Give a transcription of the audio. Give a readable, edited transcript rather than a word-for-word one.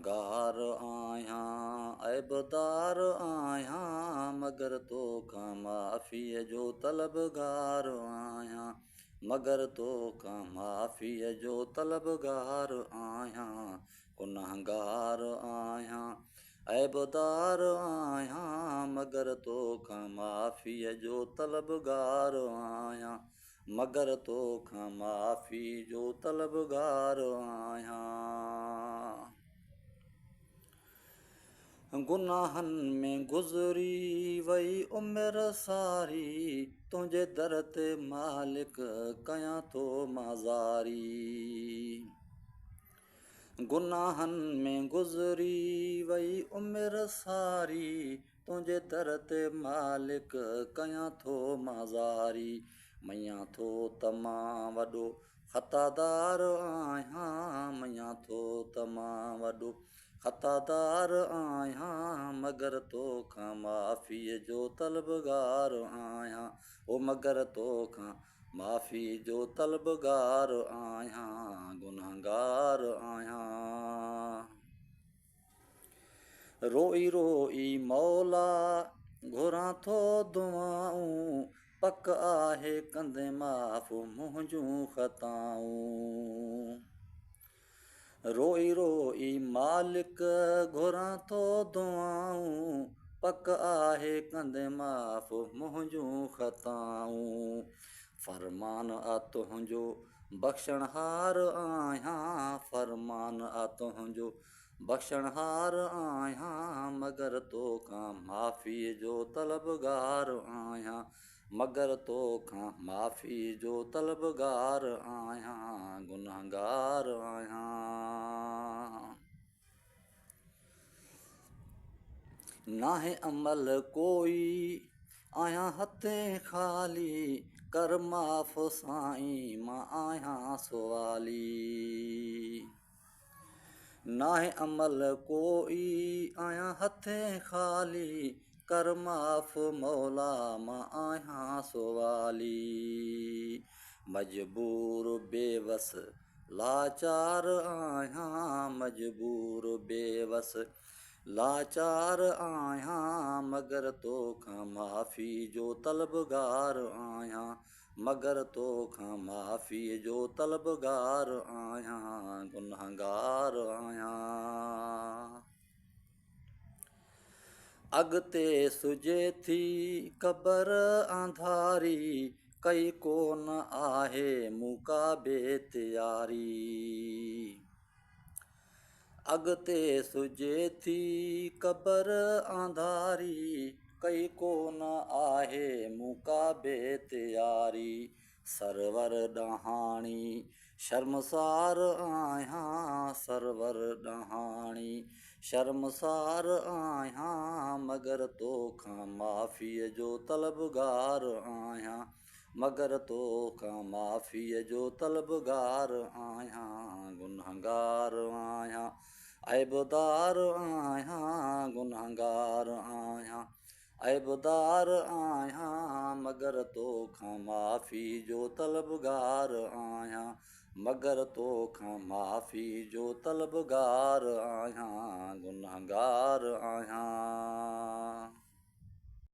गुनहगार आहियां ऐबदार आहियां मगर तोखां माफ़ीअ जो तलबगार आहियां मगर तोखां माफ़ीअ जो तलबगार आहियां गुनहगार आहियां ऐबदार आहियां मगर तोखां माफ़ीअ जो तलबगार आहियां मगर तोखां माफ़ी जो तलबगार आहियां। गुनाहनि में गुज़री वई उमिरि सारी तुंहिंजे दर ते मालिक कयां थो माज़ारी। गुनाहनि में गुज़री वई उमिरि सारी तुंहिंजे दर ते मालिक कयां थो माज़ारी मञां थो त मां वॾो ख़तादार आहियां मञां थो त मां वॾो ख़तादार आहियां मगर तोखां माफ़ीअ जो तलबगार आहियां ओ मगर तोखां माफ़ी जो तलबगार आहियां गुनहगार आहियां। रोई रोई मौला घुरां थो दुआऊं पक आहे कंदे माफ़ मुंहिंजूं ख़ताऊं। रोई रोई मालिक घुरां थो दुआऊं पक आहे कंदे माफ़ मुंहिंजूं ख़ताऊं। फरमान आ तुंहिंजो बख़्शणहार आहियां फरमान आ तुंहिंजो बख़्शणहार आहियां मगर तोखां माफ़ीअ जो तलबगार आहियां मगर तोखां माफ़ी जो तलबगार आहियां गुनहगार आहियां। नाहे अमल कोई आहियां हथें ख़ाली कर माफ़ साईं मां आहियां सुवाली। नाहे अमल कोई आहियां हथें ख़ाली कर माफ़ मौला मां आहियां सुवाली। मजबूर बेवस लाचार आहियां मजबूर बेवस लाचार आहियां मगर तोखां माफ़ी जो तलबगार आहियां मगर तोखां माफ़ीअ जो तलबगार आहियां गुनहगार आहियां। अॻिते सुॼे थी क़बर आंधारी कई कोन आहे मुकाबे तयारी। अॻिते सुॼे थी क़बर आंधारी कई कोन आहे मुकाबे तयारी। सरवर ॾहाणी शर्मसार आहियां सरवर ॾहाणी शर्मसार आहियां मगर तोखां माफ़ीअ जो तलबगार आहियां मगर तोखां माफ़ीअ जो तलबगार आहियां गुनहगार आहियां ऐबदार आहियां गुनहगार आहियां ऐबदार आहियां मगर तोखां माफ़ी जो तलबगार आहियां मगर तोखां माफ़ी जो तलबगार आहियां गुनहगार आहियां।